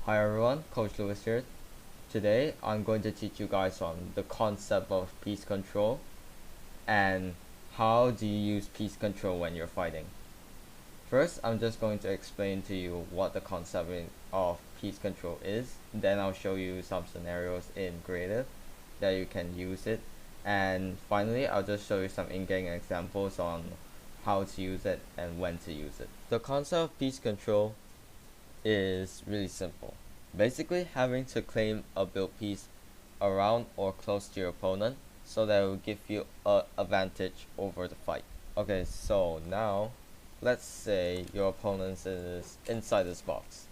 Hi everyone, Coach Lewis here. Today I'm going to teach you guys on the concept of piece control and how do you use piece control when you're fighting. First, I'm just going to explain to you what the concept of piece control is. Then I'll show you some scenarios in creative that you can use it. And finally, I'll just show you some in-game examples on how to use it and when to use it. The concept of piece control is really simple. Basically, having to claim a build piece around or close to your opponent so that it will give you an advantage over the fight. Okay, so now let's say your opponent is inside this box.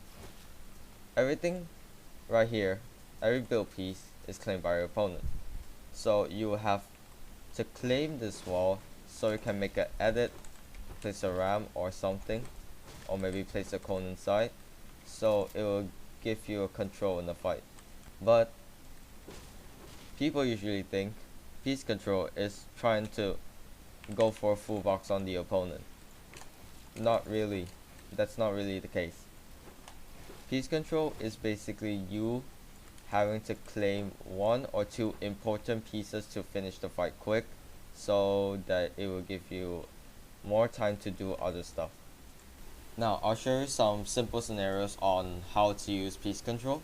Everything right here, every build piece is claimed by your opponent. So you will have to claim this wall so you can make an edit, place a ram or something, or maybe place a cone inside, so it will give you a control in the fight. But people usually think piece control is trying to go for a full box on the opponent. Not really. That's not really the case. Piece control is basically you having to claim one or two important pieces to finish the fight quick so that it will give you more time to do other stuff. Now I'll show you some simple scenarios on how to use piece control.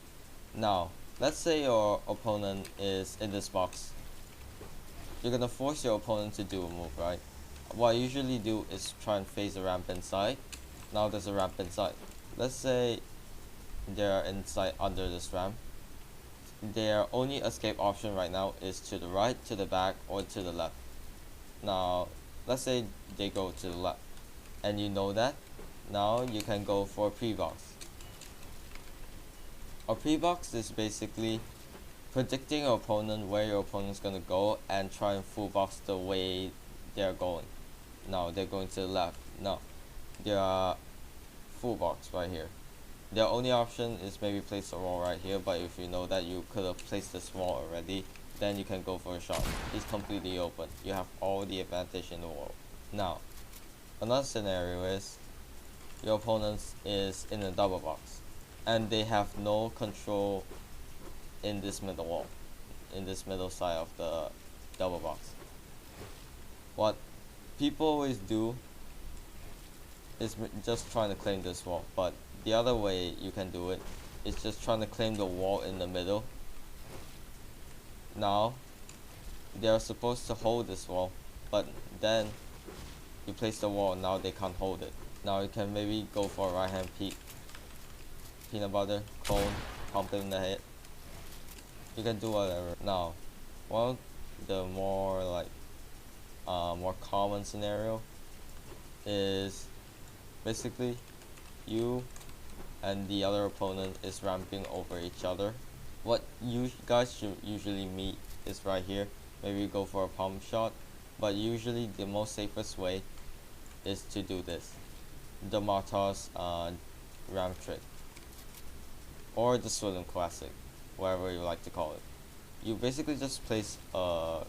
Now let's say your opponent is in this box. You're gonna force your opponent to do a move, right? What I usually do is try and phase a ramp inside. Now there's a ramp inside. Let's say they're inside under this ramp. Their only escape option right now is to the right, to the back, or to the left. Now let's say they go to the left and you know that. Now you can go for a pre-box. A pre-box is basically predicting your opponent where your opponent's gonna go and try and full box the way they're going. Now they're going to the left. No, they're full box right here. Their only option is maybe place a wall right here, but if you know that you could have placed this wall already, then you can go for a shot. It's completely open. You have all the advantage in the world. Now, another scenario is your opponent is in a double box and they have no control in this middle wall, in this middle side of the double box. What people always do is just trying to claim this wall, but the other way you can do it is just trying to claim the wall in the middle. Now they are supposed to hold this wall, but then you place the wall, now they can't hold it. Now you can maybe go for a right hand peanut butter, cone, pump it in the head. You can do whatever. Now, one of the more more common scenario is basically you and the other opponent is ramping over each other. What you guys should usually meet is right here. Maybe you go for a pump shot, but usually the most safest way is to do this. The montage ramp trick, or the swim classic, whatever you like to call it. You basically just place a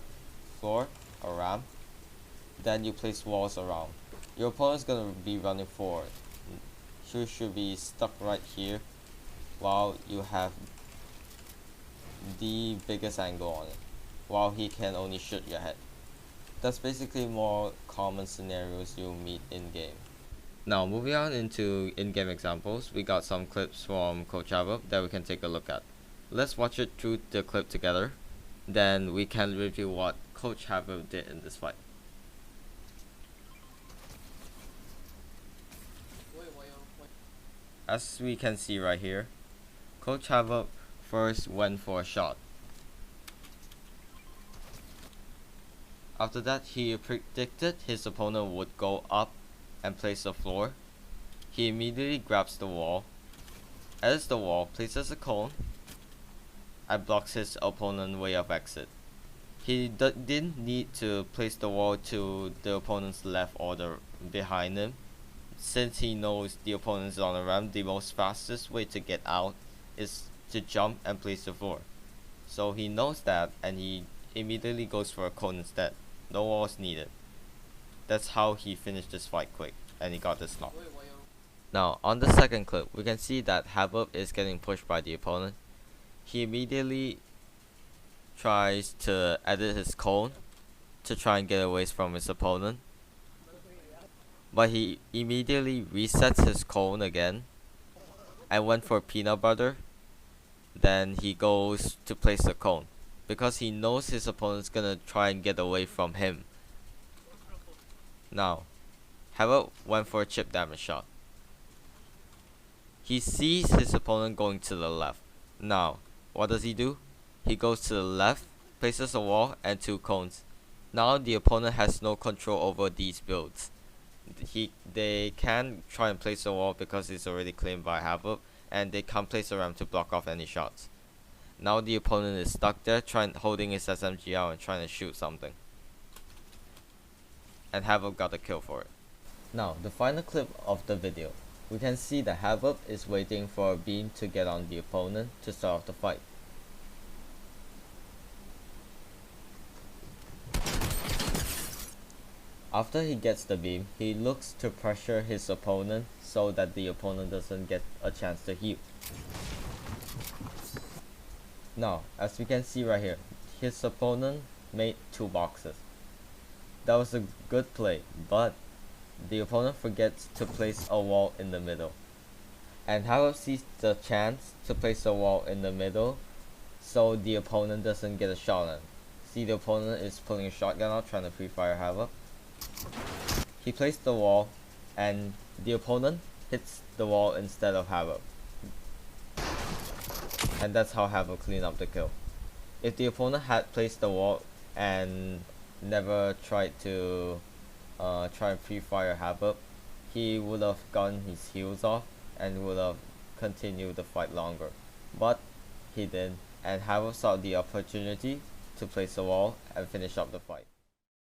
floor, a ramp, then you place walls around. Your opponent's gonna be running forward. You should be stuck right here while you have the biggest angle on it, while he can only shoot your head. That's basically more common scenarios you'll meet in game. Now moving on into in-game examples, we got some clips from Coach Ava that we can take a look at. Let's watch it through the clip together, then we can review what Coach Ava did in this fight. As we can see right here, Coach Ava first went for a shot. After that, he predicted his opponent would go up and place a floor. He immediately grabs the wall, edits the wall, places a cone, and blocks his opponent's way of exit. He didn't need to place the wall to the opponent's left or behind him. Since he knows the opponent is on a ramp, the most fastest way to get out is to jump and place the floor. So he knows that and he immediately goes for a cone instead. No walls needed. That's how he finished this fight quick and he got this knock. Now, on the second clip, we can see that Habib is getting pushed by the opponent. He immediately tries to edit his cone to try and get away from his opponent, but he immediately resets his cone again and went for peanut butter. Then he goes to place the cone because he knows his opponent's gonna try and get away from him. Now, Habib went for a chip damage shot. He sees his opponent going to the left. Now, what does he do? He goes to the left, places a wall and 2 cones. Now the opponent has no control over these builds. They can try and place a wall because it's already claimed by Habib, and they can't place a ramp to block off any shots. Now the opponent is stuck there holding his SMG out and trying to shoot something. And Habib got a kill for it. Now, the final clip of the video. We can see that Habib is waiting for a beam to get on the opponent to start off the fight. After he gets the beam, he looks to pressure his opponent so that the opponent doesn't get a chance to heal. Now, as we can see right here, his opponent made 2 boxes. That was a good play, but the opponent forgets to place a wall in the middle. And Habib sees the chance to place a wall in the middle so the opponent doesn't get a shot in. See, the opponent is pulling a shotgun out trying to pre-fire Habib. He placed the wall and the opponent hits the wall instead of Habib. And that's how Habib cleaned up the kill. If the opponent had placed the wall and never tried to try and pre-fire Habib, he would have gotten his heals off and would have continued the fight longer. But he didn't, and Habib saw the opportunity to place a wall and finish up the fight.